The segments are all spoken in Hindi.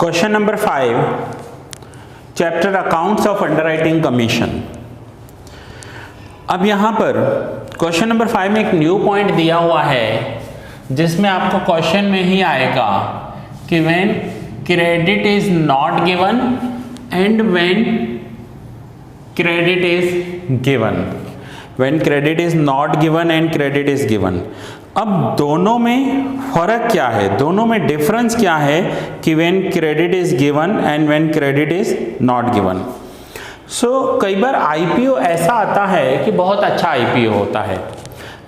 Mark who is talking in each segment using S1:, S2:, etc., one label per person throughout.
S1: Question number 5, chapter accounts of underwriting commission. अब यहाँ पर क्वेश्चन नंबर 5 में एक न्यू पॉइंट दिया हुआ है जिसमें आपको क्वेश्चन में ही आएगा कि when credit is not given and when credit is given, when credit is not given and credit is given. अब दोनों में फर्क क्या है, दोनों में डिफरेंस क्या है कि when credit is given and when credit is not given. So कई बार आईपीओ ऐसा आता है कि बहुत अच्छा आईपीओ होता है।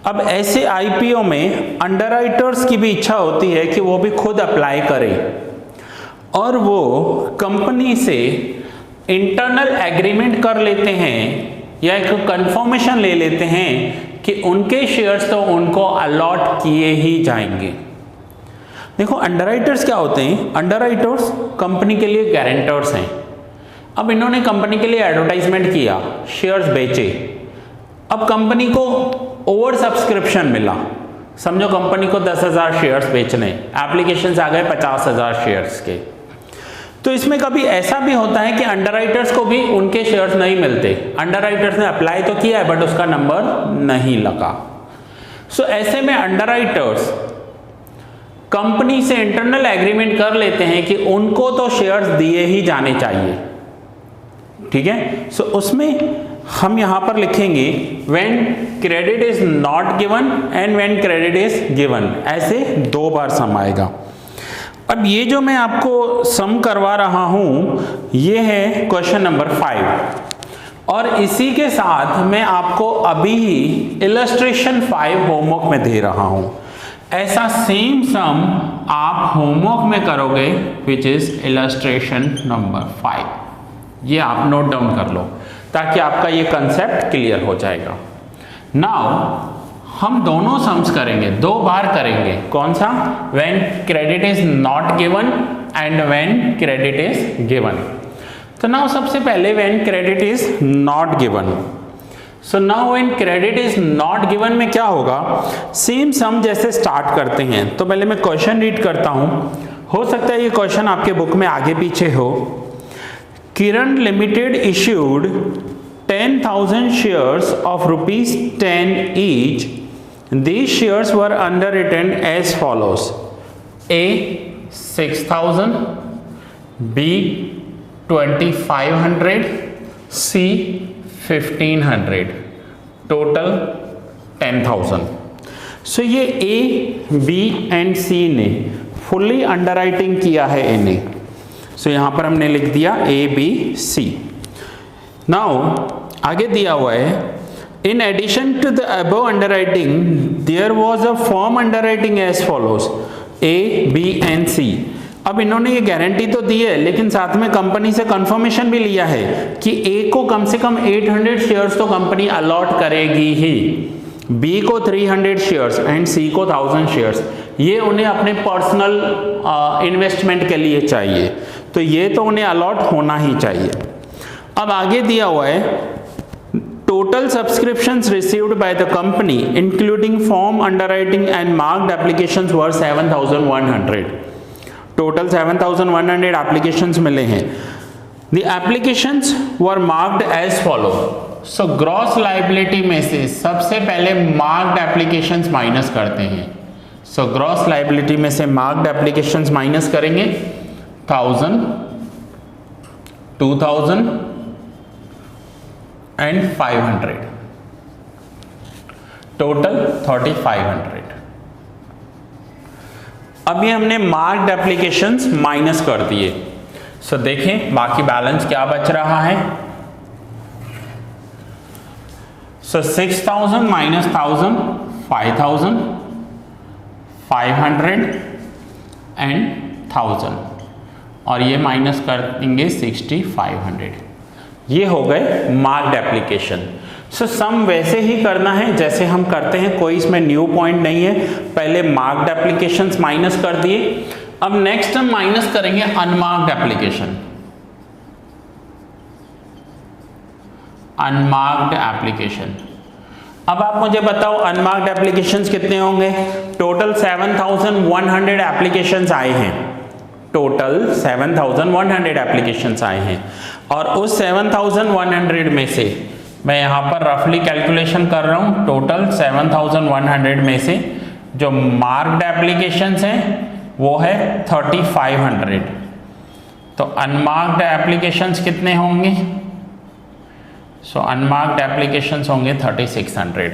S1: अब ऐसे आईपीओ में अंडरराइटर्स की भी इच्छा होती है कि वो भी खुद अप्लाई करें और वो कंपनी से इंटरनल एग्रीमेंट कर लेते हैं या एक कंफर्मेशन ले लेते हैं कि उनके शेयर्स तो उनको अलॉट किए ही जाएंगे। देखो अंडरराइटर्स क्या होते हैं, अंडरराइटर्स कंपनी के लिए गारंटर्स हैं। अब इन्होंने कंपनी के लिए एडवर्टाइजमेंट किया, शेयर्स बेचे, अब कंपनी को ओवर सब्सक्रिप्शन मिला, समझो कंपनी को 10,000 शेयर्स बेचने, एप्लीकेशंस आ गए 50,000 शेयर्स के। तो इसमें कभी ऐसा भी होता है कि अंडरराइटर्स को भी उनके शेयर्स नहीं मिलते, अंडरराइटर्स ने अप्लाई तो किया है बट उसका नंबर नहीं लगा। सो ऐसे में अंडरराइटर्स कंपनी से इंटरनल एग्रीमेंट कर लेते हैं कि उनको तो शेयर्स दिए ही जाने चाहिए, ठीक है। सो उसमें हम यहां पर लिखेंगे when credit is not given and when credit is given, ऐसे 2 बार सम आएगा। अब ये जो मैं आपको सम करवा रहा हूं ये है क्वेश्चन नंबर 5 और इसी के साथ मैं आपको अभी ही इलस्ट्रेशन 5 होमवर्क में दे रहा हूं। ऐसा सेम सम आप होमवर्क में करोगे विच इज इलस्ट्रेशन नंबर 5। ये आप नोट डाउन कर लो ताकि आपका ये कंसेप्ट क्लियर हो जाएगा। नाउ हम दोनों सम्स करेंगे, 2 बार करेंगे। कौन सा? When credit is not given and when credit is given. तो नाउ सबसे पहले when credit is not given. So now when credit is not given में क्या होगा, सेम सम जैसे स्टार्ट करते हैं। तो पहले मैं क्वेश्चन रीड करता हूं, हो सकता है ये क्वेश्चन आपके बुक में आगे पीछे हो। किरण limited issued 10,000 shares of ₹10 each. These shares were underwritten as follows: A 6,000, B 2,500, C 1,500, total 10,000. So ये A, B and C ने फुल्ली अंडरराइटिंग किया है इन्हें। सो यहाँ पर हमने लिख दिया A, B, C। नाउ आगे दिया हुआ है in addition to the above underwriting there was a firm underwriting as follows A B and C. अब इन्होंने ये गारंटी तो दी है लेकिन साथ में कंपनी से कंफर्मेशन भी लिया है कि ए को कम से कम 800 शेयर्स तो कंपनी अलॉट करेगी ही, बी को 300 शेयर्स एंड सी को 1000 शेयर्स। ये उन्हें अपने पर्सनल इन्वेस्टमेंट के लिए चाहिए, तो ये तो उन्हें अलॉट होना ही चाहिए। अब आगे दिया हुआ है total subscriptions received by the company including form underwriting and marked applications were 7,100। Total 7,100 applications मिले हैं। The applications were marked as follow. So gross liability में से सबसे पहले मार्क्ड एप्लीकेशंस माइनस करते हैं। सो ग्रॉस लायबिलिटी में से मार्क्ड एप्लीकेशंस माइनस करेंगे 1,000, 2,000 and 500, टोटल 3,500। अब ये हमने मार्क्ड एप्लीकेशंस माइनस कर दिए। सो देखें बाकी बैलेंस क्या बच रहा है। सो 6,000 माइनस 1,000 5,000, 500 एंड 1,000 और ये माइनस कर देंगे 6,500। ये हो गए मार्क्ड एप्लीकेशन। सो सम वैसे ही करना है जैसे हम करते हैं, कोई इसमें न्यू पॉइंट नहीं है। पहले मार्क्ड एप्लीकेशंस माइनस कर दिए, अब नेक्स्ट हम माइनस करेंगे अनमार्क्ड एप्लीकेशन। अनमार्क्ड एप्लीकेशन, अब आप मुझे बताओ अनमार्क्ड एप्लीकेशंस कितने होंगे। टोटल 7,100 एप्लीकेशंस आए हैं, टोटल 7100 एप्लीकेशंस आए हैं, और उस 7100 में से मैं यहाँ पर रफली कैलकुलेशन कर रहा हूँ, टोटल 7100 में से जो मार्क्ड एप्लीकेशंस हैं वो है 3500, तो अनमार्क्ड एप्लीकेशंस कितने होंगे? सो अनमार्क्ड एप्लीकेशंस होंगे 3600।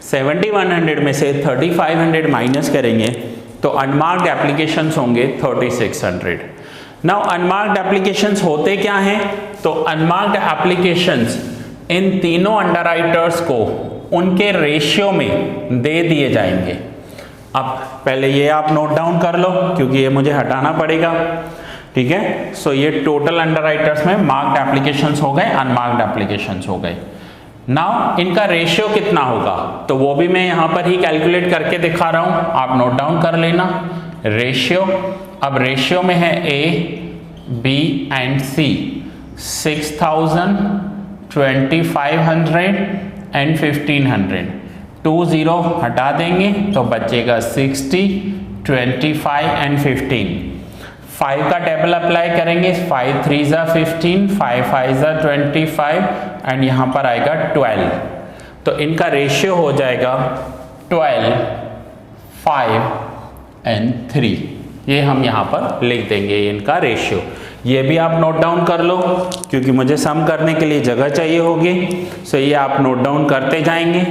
S1: 7100 में से 3500 माइनस करेंगे तो अनमार्क्ड एप्लीकेशंस होंगे 3600। नाउ अनमार्क्ड एप्लीकेशंस होते क्या हैं? तो अनमार्क्ड एप्लीकेशंस इन तीनों अंडरराइटर्स को उनके रेशियो में दे दिए जाएंगे। अब पहले ये आप नोट डाउन कर लो क्योंकि ये मुझे हटाना पड़ेगा, ठीक है। सो ये टोटल अंडरराइटर्स में मार्क्ड एप्लीकेशंस हो गए, अनमार्क्ड एप्लीकेशंस हो गए। नाउ इनका रेशियो कितना होगा तो वो भी मैं यहाँ पर ही कैलकुलेट करके दिखा रहा हूँ, आप नोट डाउन कर लेना। रेशियो, अब रेशियो में है A, B and C, 6000, 2500 and 1500। 20 हटा देंगे तो बचेगा 60, 25 एंड 15। 5 का टेबल अप्लाई करेंगे, 5 3 ज़ा 15, 5 5 ज़ा 25 एंड यहाँ पर आएगा 12। तो इनका रेशियो हो जाएगा 12, 5 एंड 3। ये हम यहाँ पर लिख देंगे इनका रेशियो। ये भी आप नोट डाउन कर लो क्योंकि मुझे सम करने के लिए जगह चाहिए होगी। सो ये आप नोट डाउन करते जाएंगे।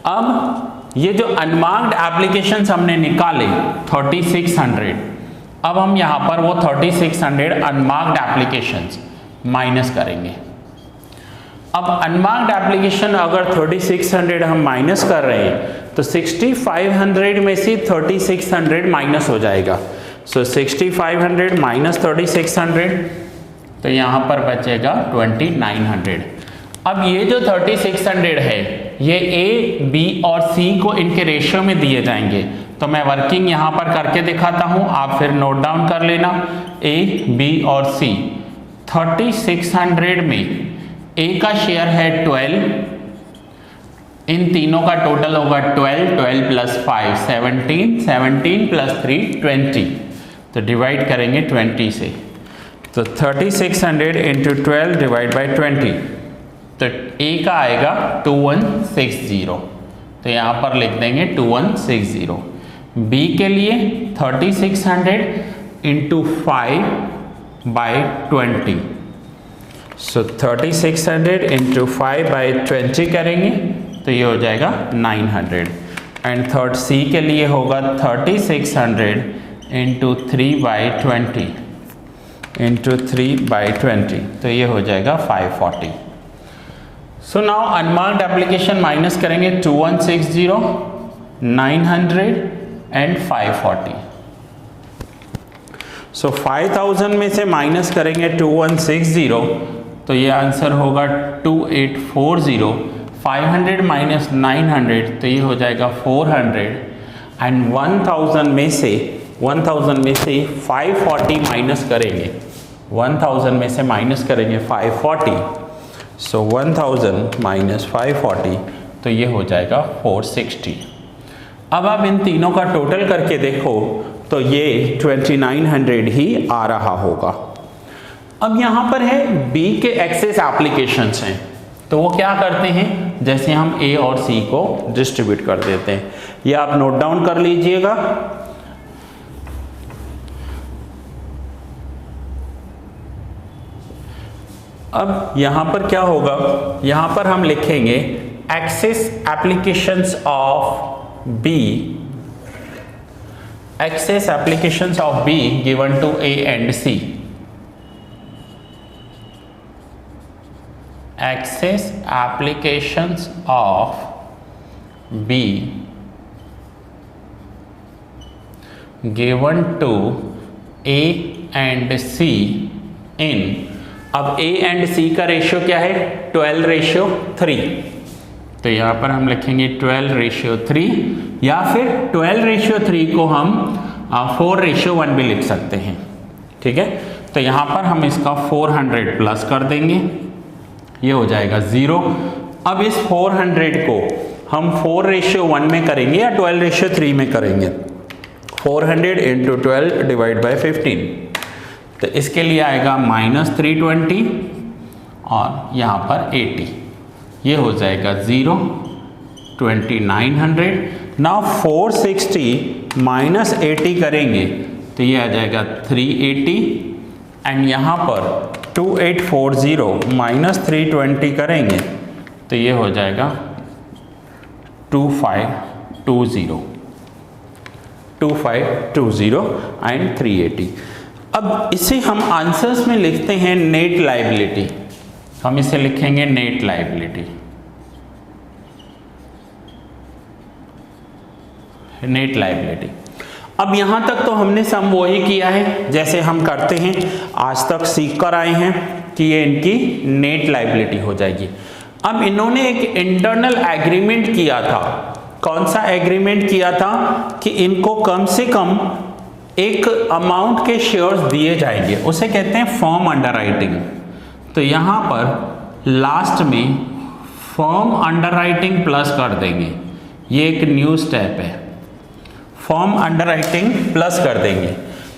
S1: अब ये जो अनमार्क्ड एप्लीकेशंस हमने निकाले 3600, अब हम यहाँ पर वो 3600 अनमार्क्ड एप्लीकेशंस माइनस करेंगे। अब अनमार्क्ड एप्लीकेशन अगर 3600 हम माइनस कर रहे हैं तो 6500 में से 3600 माइनस हो जाएगा। सो 6500 माइनस 3600, तो यहाँ पर बचेगा 2900। अब ये जो 3600 है ये A, B और C को इनके रेशियो में दिए जाएंगे। तो मैं वर्किंग यहाँ पर करके दिखाता हूँ, आप फिर नोट डाउन कर लेना। A, B और C 3600 में A का शेयर है 12, इन तीनों का टोटल होगा 12, 12 प्लस 5 17, 17 प्लस 3 20। तो डिवाइड करेंगे 20 से, तो 3600 इंटू 12 डिवाइड बाई 20, तो A का आएगा 2160। तो यहाँ पर लिख देंगे 2160। B के लिए 3600 into 5 by 20, so 3600 into 5 by 20 करेंगे तो ये हो जाएगा 900। एंड थर्ड C के लिए होगा 3600 इंटू 3 बाई 20 इंटू 3 बाई 20, तो ये हो जाएगा 540। So now unmarked application minus करेंगे 2160, 900 एंड 540। सो 5000 में से माइनस करेंगे 2160, तो ये आंसर होगा 2840। 500 माइनस 900, तो ये हो जाएगा 400। एंड 1000 में से 540 माइनस करेंगे, 1000 में से माइनस करेंगे 540, सो 1000 माइनस 540, तो ये हो जाएगा 460। अब आप इन तीनों का टोटल करके देखो तो ये 2900 ही आ रहा होगा। अब यहाँ पर है B के एक्सेस एप्लीकेशंस हैं, तो वो क्या करते हैं, जैसे हम A और C को डिस्ट्रीब्यूट कर देते हैं। ये आप नोट डाउन कर लीजिएगा। अब यहाँ पर क्या होगा, यहाँ पर हम लिखेंगे excess applications of B, access applications of B given to A and C, access applications of B given to A and C in, अब A and C का रेशियो क्या है, 12:3, तो यहाँ पर हम लिखेंगे 12:3, या फिर 12:3 को हम 4:1 भी लिख सकते हैं, ठीक है। तो यहाँ पर हम इसका 400 प्लस कर देंगे, ये हो जाएगा 0। अब इस 400 को हम 4:1 में करेंगे या 12:3 में करेंगे, 400 इंटू 12 डिवाइड बाई 15, तो इसके लिए आएगा -320 और यहाँ पर 80, ये हो जाएगा 0, 2900। नाउ 460 माइनस 80 करेंगे तो ये आ जाएगा 380 एंड यहाँ पर 2840 माइनस 320 करेंगे तो ये हो जाएगा 2520 एंड 380। अब इसे हम आंसर्स में लिखते हैं नेट लायबिलिटी। हम इसे लिखेंगे नेट लायबिलिटी, नेट लायबिलिटी। अब यहां तक तो हमने सम वही किया है जैसे हम करते हैं, आज तक सीख कर आए हैं कि ये इनकी नेट लायबिलिटी हो जाएगी। अब इन्होंने एक इंटरनल एग्रीमेंट किया था। कौन सा एग्रीमेंट किया था? कि इनको कम से कम एक अमाउंट के शेयर्स दिए जाएंगे, उसे कहते हैं फर्म अंडरराइटिंग। तो यहां पर लास्ट में फर्म अंडरराइटिंग प्लस कर देंगे, ये एक न्यू स्टेप है। फर्म अंडरराइटिंग प्लस कर देंगे।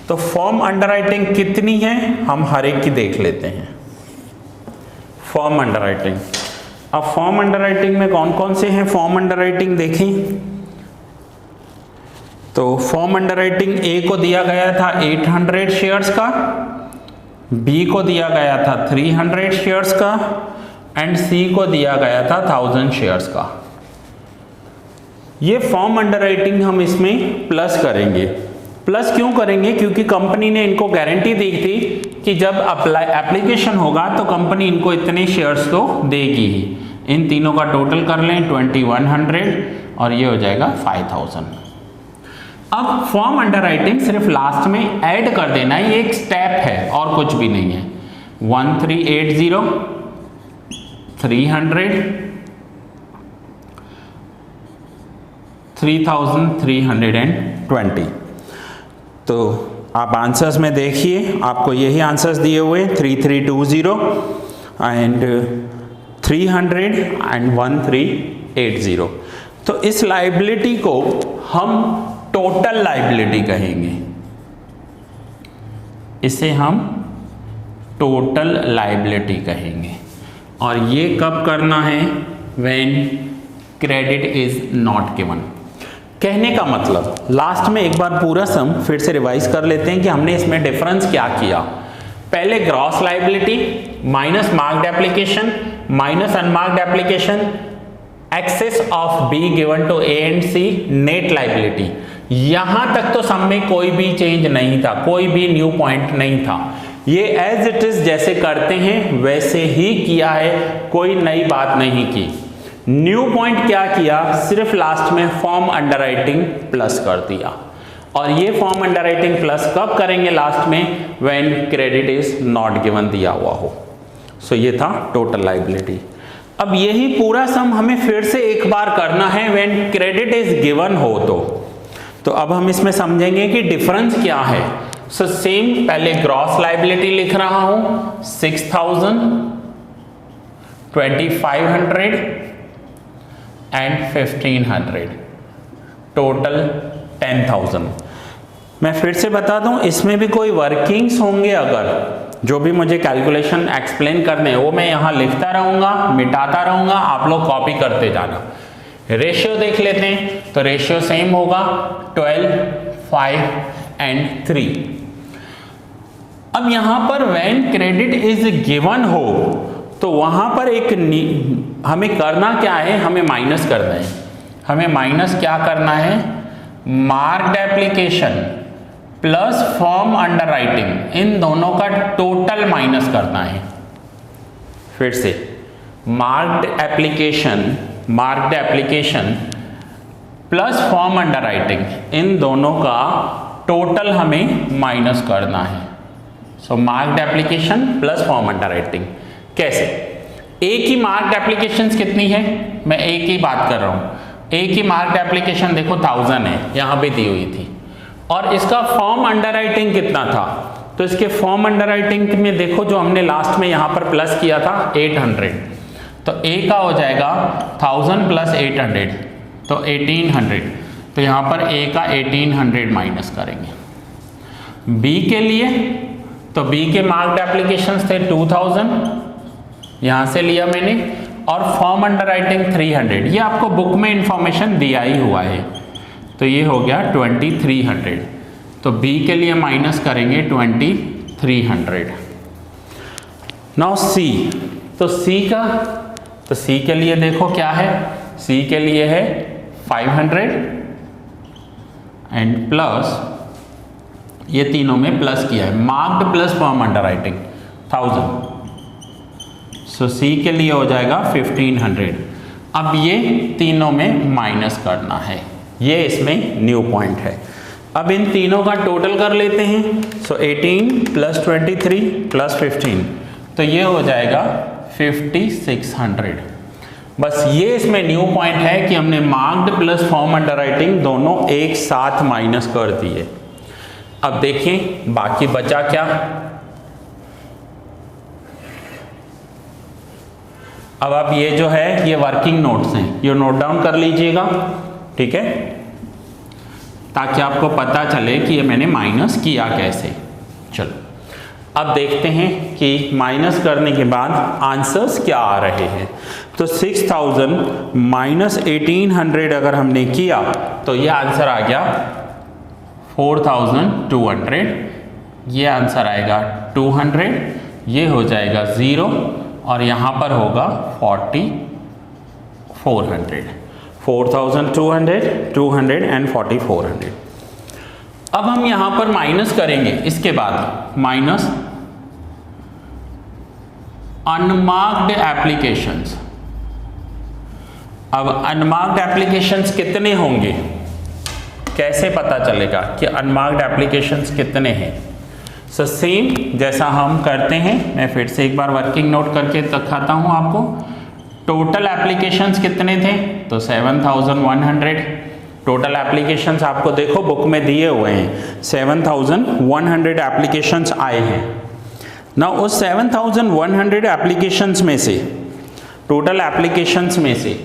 S1: तो फर्म अंडरराइटिंग कितनी है हम हर एक की देख लेते हैं। फर्म अंडरराइटिंग, अब फर्म अंडरराइटिंग में कौन कौन से हैं फर्म अंडरराइटिंग देखें तो फर्म अंडरराइटिंग ए को दिया गया था 800 शेयर्स का, बी को दिया गया था 300 शेयर्स का एंड सी को दिया गया था 1000 शेयर्स का। ये फर्म अंडरराइटिंग हम इसमें प्लस करेंगे। प्लस क्यों करेंगे? क्योंकि कंपनी ने इनको गारंटी दी थी कि जब एप्लीकेशन होगा तो कंपनी इनको इतने शेयर्स तो देगी ही। इन तीनों का टोटल कर लें 2100 और ये हो जाएगा 5000। अब फर्म अंडरराइटिंग सिर्फ लास्ट में ऐड कर देना है, ये एक स्टेप है और कुछ भी नहीं है। 1380 300 3320। तो आप आंसर्स में देखिए, आपको यही आंसर्स दिए हुए 3320 एंड 300 एंड 1380। तो इस लायबिलिटी को हम टोटल लायबिलिटी कहेंगे, इसे हम टोटल लायबिलिटी कहेंगे। और ये कब करना है? When credit is not given. कहने का मतलब, लास्ट में एक बार पूरा सम फिर से रिवाइज कर लेते हैं कि हमने इसमें डिफरेंस क्या किया। पहले gross liability minus marked application minus unmarked application, excess of B given to A and C, net liability. यहां तक तो सम में कोई भी चेंज नहीं था, कोई भी न्यू पॉइंट नहीं था। ये एज इट इज जैसे करते हैं वैसे ही किया है, कोई नई बात नहीं की। न्यू पॉइंट क्या किया? सिर्फ लास्ट में फॉर्म अंडरराइटिंग प्लस कर दिया। और ये फॉर्म अंडरराइटिंग प्लस कब करेंगे? लास्ट में, when credit is not given दिया हुआ हो। सो ये था टोटल लायबिलिटी। अब यही पूरा सम हमें फिर से एक बार करना है व्हेन क्रेडिट इज गिवन हो। तो अब हम इसमें समझेंगे कि डिफरेंस क्या है। सो सेम, पहले ग्रॉस लायबिलिटी लिख रहा हूं 6000 2500 एंड 1500, टोटल 10,000। मैं फिर से बता दूं, इसमें भी कोई वर्किंग्स होंगे, अगर जो भी मुझे कैलकुलेशन एक्सप्लेन करने हैं वो मैं यहाँ लिखता रहूँगा, मिटाता रहूँगा, आप लोग कॉपी करते जाना। रेशियो देख लेते हैं, तो रेशियो सेम होगा 12, 5 एंड 3। अब यहाँ पर व्हेन क्रेडिट इज गिवन हो तो वहाँ पर एक हमें करना क्या है? हमें माइनस करना है। हमें माइनस क्या करना है? Marked application plus firm underwriting, इन दोनों का टोटल माइनस करना है। फिर से, marked application plus firm underwriting, इन दोनों का टोटल हमें माइनस करना है। So marked application plus firm underwriting. कैसे? ए की मार्क्ड एप्लीकेशंस कितनी है? मैं ए की बात कर रहा हूं। ए की मार्क्ड एप्लीकेशन देखो 1000 है, यहां पे दी हुई थी। और इसका फॉर्म अंडरराइटिंग कितना था? तो इसके फॉर्म अंडरराइटिंग में देखो, जो हमने लास्ट में यहां पर प्लस किया था 800, तो ए का हो जाएगा 1000 प्लस 800, तो 1800। तो यहां पर ए का 1800 माइनस करेंगे। बी के लिए तो बी के मार्क्ड एप्लीकेशंस थे 2000, यहां से लिया मैंने, और फॉर्म अंडरराइटिंग 300, ये आपको बुक में इंफॉर्मेशन दिया ही हुआ है, तो ये हो गया 2300। तो बी के लिए माइनस करेंगे 2300। नाउ सी, तो सी के लिए देखो क्या है, सी के लिए है 500 एंड प्लस, ये तीनों में प्लस किया है, मार्क्ड प्लस फॉर्म अंडरराइटिंग 1000, सो सी के लिए हो जाएगा 1500। अब ये तीनों में माइनस करना है, ये इसमें न्यू पॉइंट है। अब इन तीनों का टोटल कर लेते हैं, सो 18 प्लस 23 प्लस 15, तो ये हो जाएगा 5600। बस ये इसमें न्यू पॉइंट है कि हमने मार्क्ड प्लस फॉर्म अंडरराइटिंग दोनों एक साथ माइनस कर दिए। अब देखिए बाकी बचा क्या, अब आप ये जो है ये वर्किंग नोट्स हैं, ये नोट डाउन कर लीजिएगा, ठीक है, ताकि आपको पता चले कि ये मैंने माइनस किया कैसे। चलो अब देखते हैं कि माइनस करने के बाद आंसर्स क्या आ रहे हैं। तो 6000 माइनस 1800 अगर हमने किया तो ये आंसर आ गया 4200, ये आंसर आएगा 200, ये हो जाएगा 0 और यहाँ पर होगा 4400, 4200, 200 एंड 4400। अब हम यहाँ पर माइनस करेंगे, इसके बाद माइनस अनमार्क्ड एप्लीकेशंस। अब अनमार्क्ड एप्लीकेशंस कितने होंगे, कैसे पता चलेगा कि अनमार्क्ड एप्लीकेशंस कितने हैं? सो सेम जैसा हम करते हैं, मैं फिर से एक बार वर्किंग नोट करके दिखाता हूं आपको। टोटल एप्लीकेशंस कितने थे, तो 7100। टोटल एप्लीकेशंस आपको देखो बुक में दिए हुए हैं, 7100 एप्लीकेशंस आए हैं ना। उस 7100 एप्लीकेशंस में से, टोटल एप्लीकेशंस में से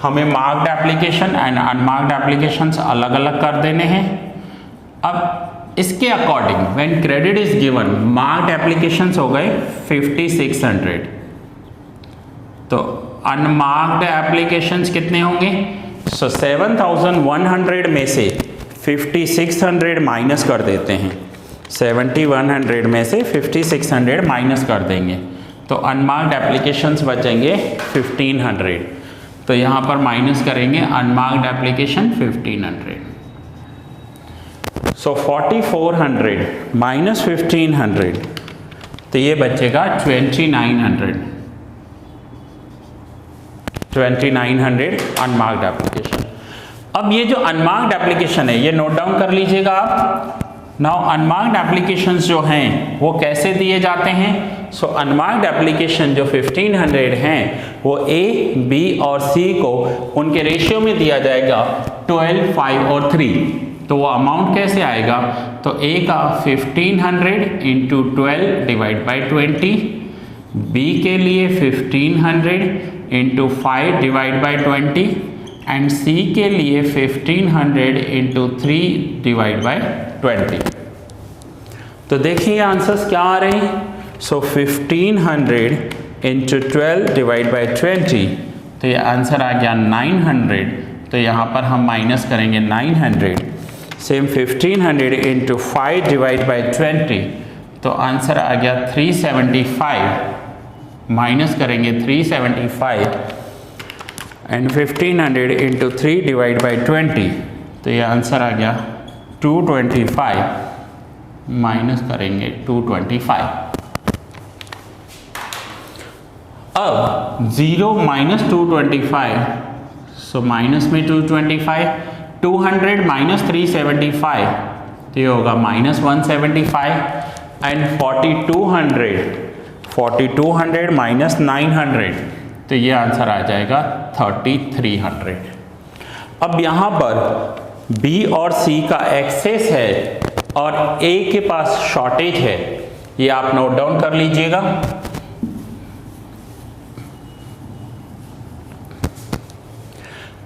S1: हमें marked application and unmarked applications अलग अलग कर देने हैं। अब इसके according when credit is given, marked applications हो गए 5600, तो अनमार्क्ड एप्लीकेशंस कितने होंगे? सो 7100 में से 5600 माइनस कर देते हैं, 7100 में से 5600 माइनस कर देंगे तो अनमार्क्ड एप्लीकेशंस बचेंगे 1500। तो यहाँ पर माइनस करेंगे अनमार्क्ड एप्लीकेशन 1500। सो 4400 माइनस 1500, तो ये बचेगा 2900 अनमार्क्ड एप्लीकेशन। अब ये जो अनमार्क्ड एप्लीकेशन है ये नोट डाउन कर लीजिएगा आप। नाउ अनमार्क्ड एप्लीकेशंस जो हैं वो कैसे दिए जाते हैं? सो अनमार्क्ड एप्लीकेशन जो 1500 हैं वो ए, बी और सी को उनके रेशियो में दिया जाएगा 12, 5 और 3। तो वो अमाउंट कैसे आएगा? तो ए का 1500 इंटू 12 डिवाइड बाई 20, बी के लिए 1500 इंटू 5 डिवाइड बाई 20 एंड सी के लिए 1500 इंटू 3 डिवाइड बाई 20। तो देखिए आंसर्स क्या आ रहे हैं। सो 1500 इंटू 12 डिवाइड बाई 20, तो ये आंसर आ गया 900। तो यहाँ पर हम माइनस करेंगे 900। सेम 1500 इंटू 5 डिवाइड बाई 20, तो आंसर आ गया 375। माइनस करेंगे 375 एंड 1500 इंटू 3 डिवाइड बाई 20, तो ये आंसर आ गया 225। माइनस करेंगे 225। अब 0 माइनस 225, सो माइनस में 225, 200 माइनस 375, तो ये होगा माइनस 175 एंड 4200 माइनस 900, तो ये आंसर आ जाएगा 3300। अब यहाँ पर B और C का एक्सेस है और A के पास शॉर्टेज है, ये आप नोट डाउन कर लीजिएगा।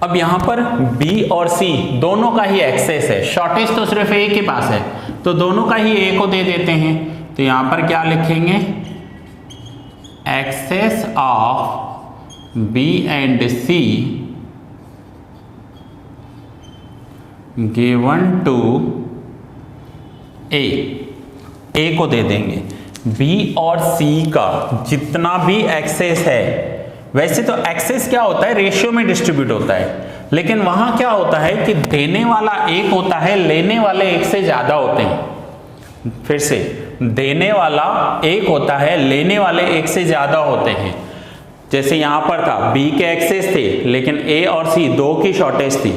S1: अब यहाँ पर B और C दोनों का ही एक्सेस है, शॉर्टेज तो सिर्फ A के पास है, तो दोनों का ही A को दे देते हैं। तो यहां पर क्या लिखेंगे, excess of B and C given to A को दे देंगे। बी और सी का जितना भी एक्सेस है, वैसे तो एक्सेस क्या होता है, रेशियो में डिस्ट्रीब्यूट होता है, लेकिन वहां क्या होता है कि देने वाला एक होता है, लेने वाले एक से ज्यादा होते हैं। फिर से, देने वाला एक होता है, लेने वाले एक से ज्यादा होते हैं। जैसे यहां पर था बी के एक्सेस थे, लेकिन ए और सी दो की शॉर्टेज थी,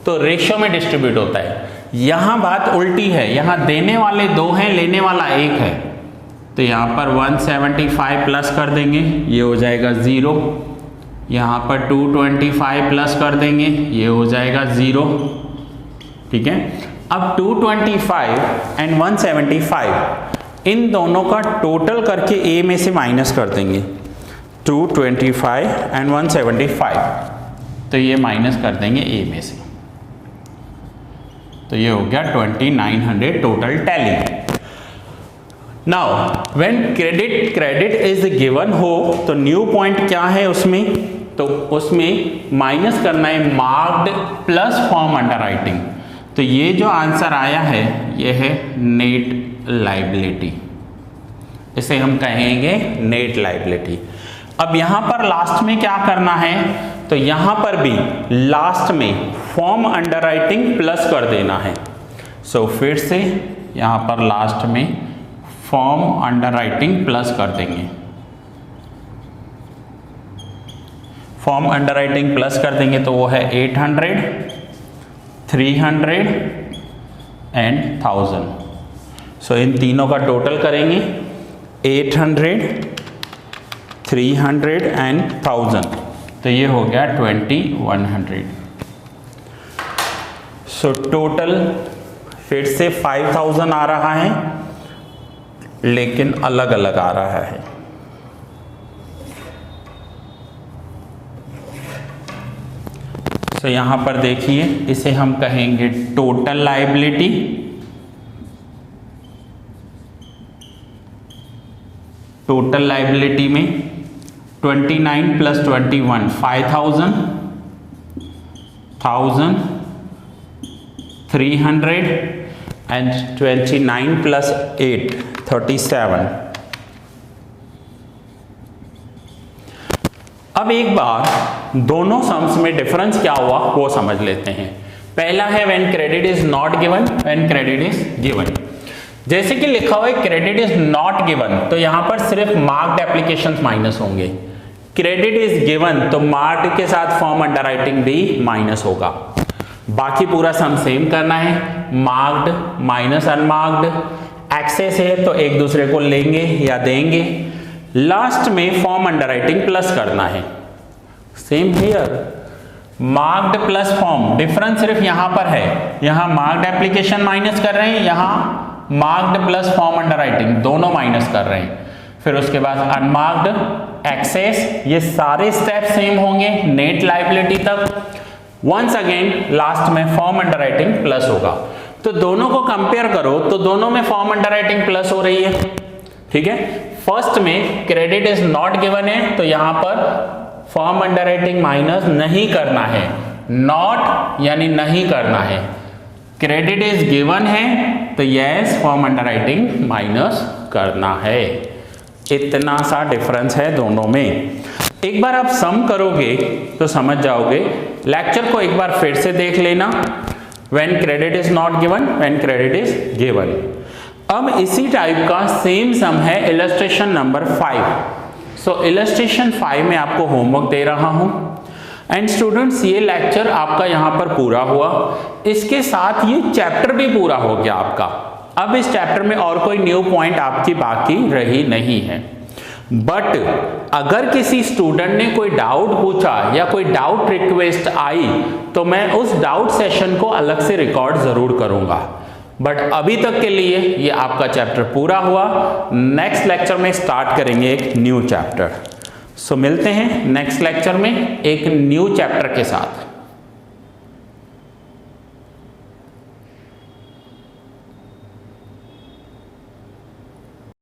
S1: तो रेशियो में डिस्ट्रीब्यूट होता है। यहां बात उल्टी है, यहां देने वाले दो हैं, लेने वाला एक है, तो यहां पर 175 प्लस कर देंगे, ये हो जाएगा 0। यहां पर 225 प्लस कर देंगे, ये हो जाएगा 0। ठीक है, अब 225 एंड 175 इन दोनों का टोटल करके ए में से माइनस कर देंगे। 225 एंड 175, तो ये माइनस कर देंगे ए में से, तो ये हो गया 2900 total tally. Now when credit is given हो, तो न्यू पॉइंट क्या है उसमें, तो उसमें माइनस करना है मार्क्ड प्लस फॉर्म अंडरराइटिंग। तो ये जो आंसर आया है ये है नेट लायबिलिटी, इसे हम कहेंगे नेट लायबिलिटी। अब यहां पर लास्ट में क्या करना है, तो यहां पर भी लास्ट में फॉर्म अंडरराइटिंग प्लस कर देना है। सो फिर से यहां पर लास्ट में फॉर्म अंडरराइटिंग प्लस कर देंगे। फॉर्म अंडरराइटिंग प्लस कर देंगे तो वो है 800, 300 एंड 1000। सो इन तीनों का टोटल करेंगे 800, 300 एंड 1000, तो ये हो गया 2100। सो टोटल फिर से 5000 आ रहा है, लेकिन अलग अलग आ रहा है। तो यहां पर देखिए, इसे हम कहेंगे टोटल लायबिलिटी। टोटल लायबिलिटी में 29 प्लस 21 5000, 1000, 300 एंड 29 प्लस 8 37। अब एक बार दोनों सम्स में डिफरेंस क्या हुआ वो समझ लेते हैं। पहला है when credit is not given, when credit is given. जैसे कि लिखा हुआ है क्रेडिट इज नॉट गिवन, तो यहां पर सिर्फ मार्क्ड एप्लीकेशंस माइनस होंगे। क्रेडिट इज गिवन तो मार्क्ड के साथ फॉर्म अंडरराइटिंग भी माइनस होगा। बाकी पूरा सम सेम करना है, मार्क्ड माइनस अनमार्क्ड। एक्सेस है तो एक दूसरे को लेंगे या देंगे। लास्ट में फॉर्म अंडरराइटिंग प्लस करना है। Same here, marked plus form, difference सिर्फ यहां पर है, यहां मार्क्ड एप्लीकेशन माइनस कर रहे हैं, यहां मार्क्ड प्लस फॉर्म अंडरराइटिंग दोनों माइनस कर रहे हैं। फिर उसके बाद अनमार्क्ड, एक्सेस, ये सारे स्टेप सेम होंगे नेट लायबिलिटी तक। वंस अगेन लास्ट में फॉर्म अंडरराइटिंग प्लस होगा। तो दोनों को कंपेयर करो तो दोनों में फॉर्म अंडरराइटिंग प्लस हो रही है। ठीक है, फर्स्ट में क्रेडिट इज नॉट गिवन है तो यहां पर फॉर्म अंडरराइटिंग माइनस नहीं करना है, नॉट यानी नहीं करना है। क्रेडिट इज गिवन है तो यस फॉर्म अंडरराइटिंग माइनस करना है। इतना सा डिफरेंस है दोनों में। एक बार आप सम करोगे तो समझ जाओगे। लेक्चर को एक बार फिर से देख लेना, when credit is not given, when credit is given. अब इसी टाइप का सेम सम है इलस्ट्रेशन नंबर 5। सो इलस्ट्रेशन 5 में आपको होमवर्क दे रहा हूं। एंड स्टूडेंट्स, ये लेक्चर आपका यहां पर पूरा हुआ, इसके साथ ये चैप्टर भी पूरा हो गया आपका। अब इस चैप्टर में और कोई न्यू पॉइंट आपकी बाकी रही नहीं है। बट अगर किसी स्टूडेंट ने कोई डाउट पूछा या कोई डाउट रिक्वेस्ट आई तो मैं उस डाउट सेशन को अलग से रिकॉर्ड जरूर करूंगा। बट अभी तक के लिए ये आपका चैप्टर पूरा हुआ। नेक्स्ट लेक्चर में स्टार्ट करेंगे एक न्यू चैप्टर। सो मिलते हैं नेक्स्ट लेक्चर में एक न्यू चैप्टर के साथ।